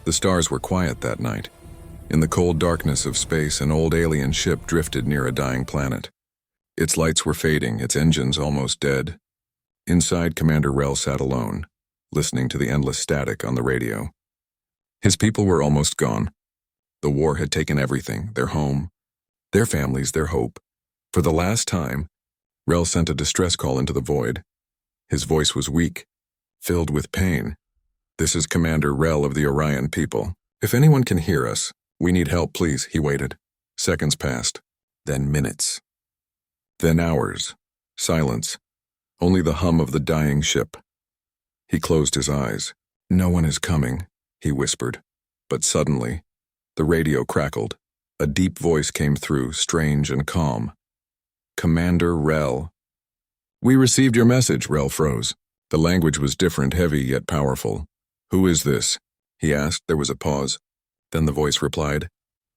The stars were quiet that night. In the cold darkness of space, an old alien ship drifted near a dying planet. Its lights were fading, its engines almost dead. Inside, Commander Rel sat alone, listening to the endless static on the radio. His people were almost gone. The war had taken everything, their home, their families, their hope. For the last time, Rel sent a distress call into the void. His voice was weak, filled with pain. "This is Commander Rel of the Orion people. If anyone can hear us, we need help, please." He waited. Seconds passed, then minutes, then hours. Silence. Only the hum of the dying ship. He closed his eyes. "No one is coming," he whispered. But suddenly, the radio crackled. A deep voice came through, strange and calm. "Commander Rel." "We received your message," Rel froze. The language was different, heavy yet powerful. "Who is this?" he asked. There was a pause. Then the voice replied,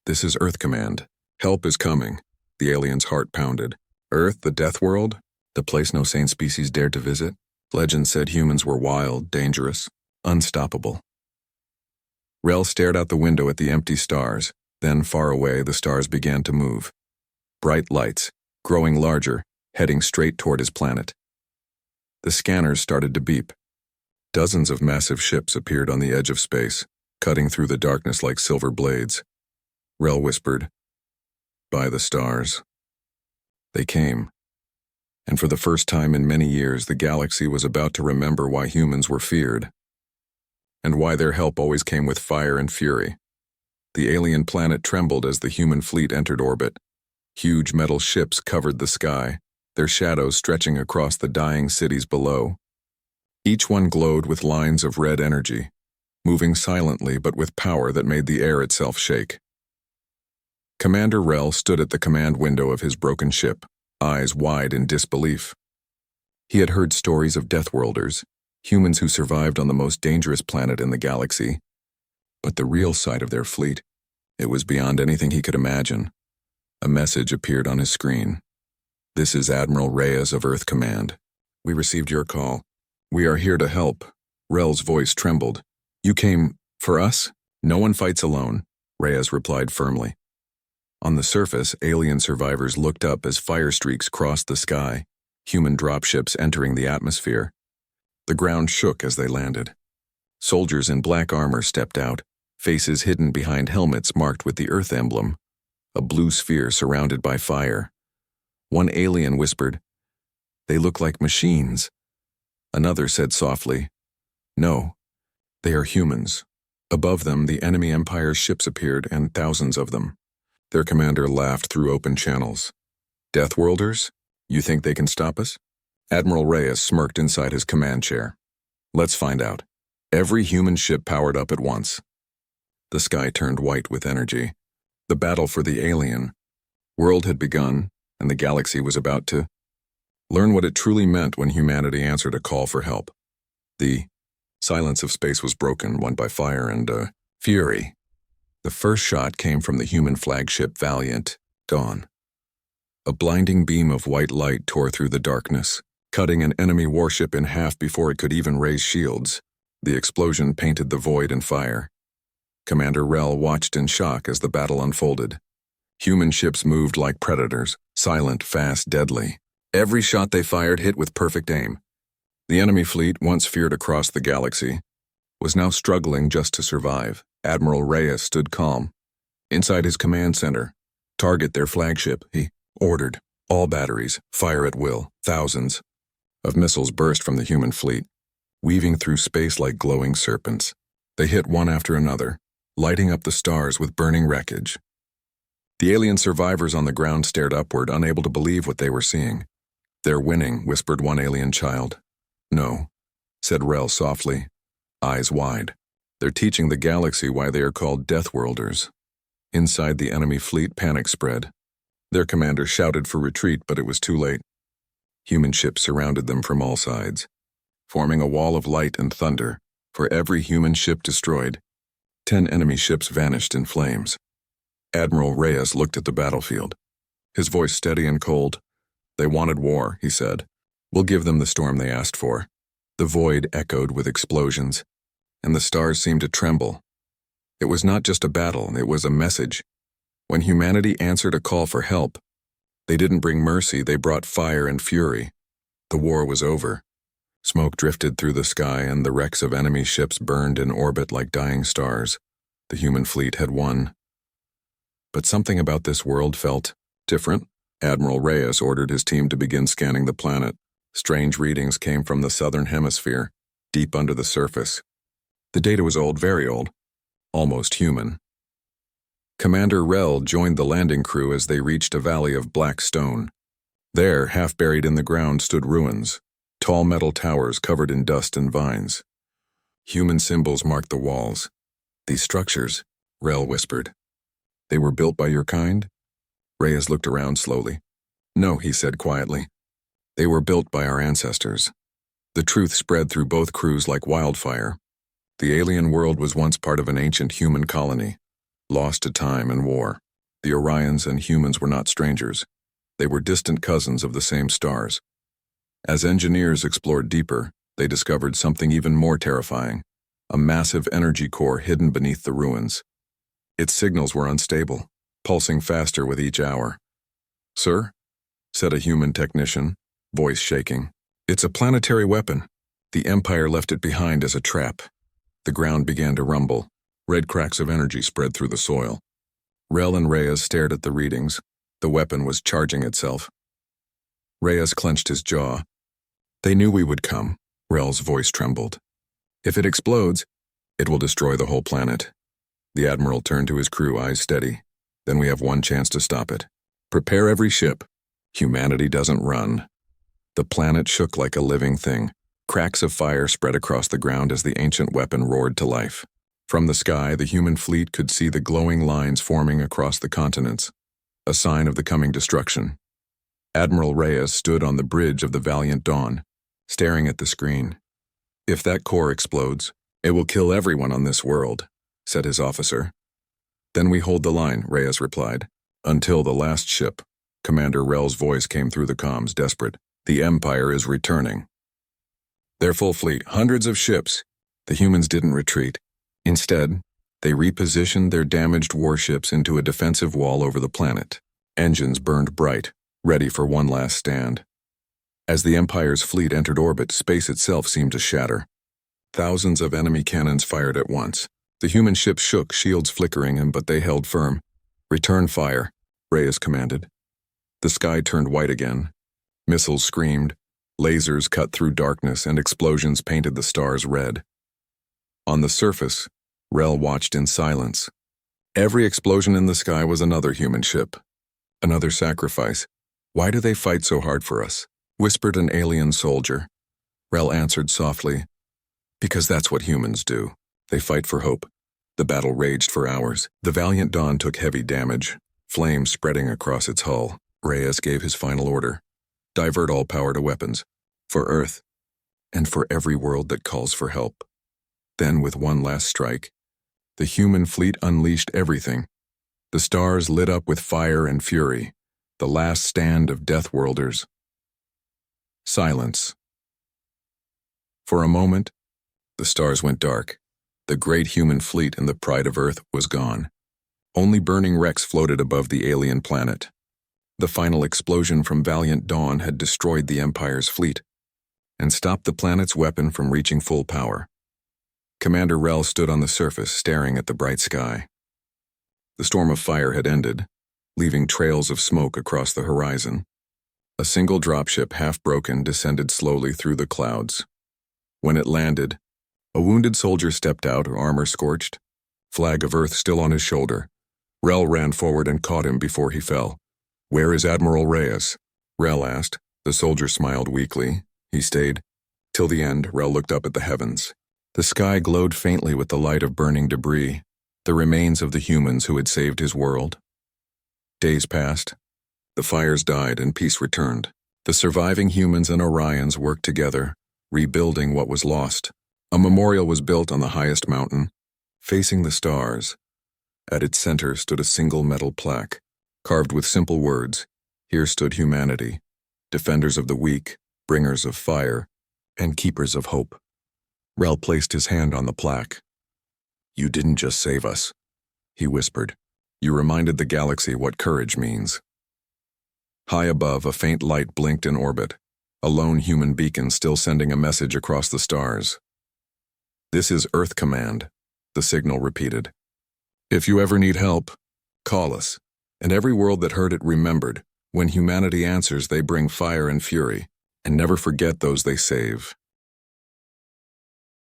"This is Earth Command. Help is coming." The alien's heart pounded. Earth, the death world? The place no sane species dared to visit? Legend said humans were wild, dangerous, unstoppable. Rel stared out the window at the empty stars. Then, far away, the stars began to move. Bright lights, growing larger, heading straight toward his planet. The scanners started to beep. Dozens of massive ships appeared on the edge of space, cutting through the darkness like silver blades. Rel whispered, "By the stars." They came. And for the first time in many years, the galaxy was about to remember why humans were feared, and why their help always came with fire and fury. The alien planet trembled as the human fleet entered orbit. Huge metal ships covered the sky, their shadows stretching across the dying cities below. Each one glowed with lines of red energy, moving silently but with power that made the air itself shake. Commander Rel stood at the command window of his broken ship, eyes wide in disbelief. He had heard stories of Deathworlders, humans who survived on the most dangerous planet in the galaxy. But the real side of their fleet, it was beyond anything he could imagine. A message appeared on his screen. "This is Admiral Reyes of Earth Command. We received your call. We are here to help." Rel's voice trembled. "You came for us? No one fights alone," Reyes replied firmly. On the surface, alien survivors looked up as fire streaks crossed the sky, human dropships entering the atmosphere. The ground shook as they landed. Soldiers in black armor stepped out, faces hidden behind helmets marked with the Earth emblem, a blue sphere surrounded by fire. One alien whispered, "They look like machines." Another said softly, "No, they are humans." Above them, the enemy Empire's ships appeared, and thousands of them. Their commander laughed through open channels. "Deathworlders? You think they can stop us?" Admiral Reyes smirked inside his command chair. "Let's find out." Every human ship powered up at once. The sky turned white with energy. The battle for the alien world had begun, and the galaxy was about to learn what it truly meant when humanity answered a call for help. The silence of space was broken, won by fire and fury. The first shot came from the human flagship Valiant, Dawn. A blinding beam of white light tore through the darkness, cutting an enemy warship in half before it could even raise shields. The explosion painted the void in fire. Commander Rel watched in shock as the battle unfolded. Human ships moved like predators, silent, fast, deadly. Every shot they fired hit with perfect aim. The enemy fleet, once feared across the galaxy, was now struggling just to survive. Admiral Reyes stood calm. Inside his command center, "Target their flagship," he ordered. "All batteries, fire at will." Thousands of missiles burst from the human fleet, weaving through space like glowing serpents. They hit one after another, lighting up the stars with burning wreckage. The alien survivors on the ground stared upward, unable to believe what they were seeing. "They're winning," whispered one alien child. "No," said Rel softly, eyes wide. "They're teaching the galaxy why they are called Deathworlders." Inside the enemy fleet, panic spread. Their commander shouted for retreat, but it was too late. Human ships surrounded them from all sides, forming a wall of light and thunder. For every human ship destroyed, 10 enemy ships vanished in flames. Admiral Reyes looked at the battlefield, his voice steady and cold. "They wanted war," he said. "We'll give them the storm they asked for." The void echoed with explosions, and the stars seemed to tremble. It was not just a battle, it was a message. When humanity answered a call for help, they didn't bring mercy, they brought fire and fury. The war was over. Smoke drifted through the sky and the wrecks of enemy ships burned in orbit like dying stars. The human fleet had won. But something about this world felt different. Admiral Reyes ordered his team to begin scanning the planet. Strange readings came from the southern hemisphere, deep under the surface. The data was old, very old, almost human. Commander Rel joined the landing crew as they reached a valley of black stone. There, half buried in the ground, stood ruins, tall metal towers covered in dust and vines. Human symbols marked the walls. These structures, Rel whispered. They were built by your kind? Reyes looked around slowly. No, he said quietly. They were built by our ancestors. The truth spread through both crews like wildfire. The alien world was once part of an ancient human colony, lost to time and war. The Orions and humans were not strangers. They were distant cousins of the same stars. As engineers explored deeper, they discovered something even more terrifying, a massive energy core hidden beneath the ruins. Its signals were unstable, pulsing faster with each hour. Sir, said a human technician, voice shaking. It's a planetary weapon. The Empire left it behind as a trap. The ground began to rumble. Red cracks of energy spread through the soil. Rel and Reyes stared at the readings. The weapon was charging itself. Reyes clenched his jaw. They knew we would come. Rel's voice trembled. If it explodes, it will destroy the whole planet. The Admiral turned to his crew, eyes steady. Then we have one chance to stop it. Prepare every ship. Humanity doesn't run. The planet shook like a living thing. Cracks of fire spread across the ground as the ancient weapon roared to life. From the sky, the human fleet could see the glowing lines forming across the continents, a sign of the coming destruction. Admiral Reyes stood on the bridge of the Valiant Dawn, staring at the screen. If that core explodes, it will kill everyone on this world, said his officer. Then we hold the line, Reyes replied. Until the last ship. Commander Rel's voice came through the comms, desperate. The Empire is returning. Their full fleet, hundreds of ships. The humans didn't retreat. Instead, they repositioned their damaged warships into a defensive wall over the planet. Engines burned bright, ready for one last stand. As the Empire's fleet entered orbit, space itself seemed to shatter. Thousands of enemy cannons fired at once. The human ships shook, shields flickering, but they held firm. Return fire, Reyes commanded. The sky turned white again. Missiles screamed, lasers cut through darkness, and explosions painted the stars red. On the surface, Rel watched in silence. Every explosion in the sky was another human ship. Another sacrifice. Why do they fight so hard for us? Whispered an alien soldier. Rel answered softly, because that's what humans do. They fight for hope. The battle raged for hours. The Valiant Dawn took heavy damage, flames spreading across its hull. Reyes gave his final order. Divert all power to weapons. For Earth. And for every world that calls for help. Then, with one last strike, the human fleet unleashed everything. The stars lit up with fire and fury. The last stand of Deathworlders. Silence. For a moment, the stars went dark. The great human fleet and the pride of Earth was gone. Only burning wrecks floated above the alien planet. The final explosion from Valiant Dawn had destroyed the Empire's fleet and stopped the planet's weapon from reaching full power. Commander Rel stood on the surface, staring at the bright sky. The storm of fire had ended, leaving trails of smoke across the horizon. A single dropship, half-broken, descended slowly through the clouds. When it landed, a wounded soldier stepped out, armor scorched, flag of Earth still on his shoulder. Rel ran forward and caught him before he fell. "Where is Admiral Reyes?" Rel asked. The soldier smiled weakly. He stayed. Till the end, Rel looked up at the heavens. The sky glowed faintly with the light of burning debris, the remains of the humans who had saved his world. Days passed. The fires died and peace returned. The surviving humans and Orions worked together, rebuilding what was lost. A memorial was built on the highest mountain, facing the stars. At its center stood a single metal plaque, carved with simple words. Here stood humanity, defenders of the weak, bringers of fire, and keepers of hope. Rel placed his hand on the plaque. "You didn't just save us," he whispered. "You reminded the galaxy what courage means." High above, a faint light blinked in orbit, a lone human beacon still sending a message across the stars. "This is Earth Command," the signal repeated. "If you ever need help, call us." And every world that heard it remembered, when humanity answers, they bring fire and fury, and never forget those they save.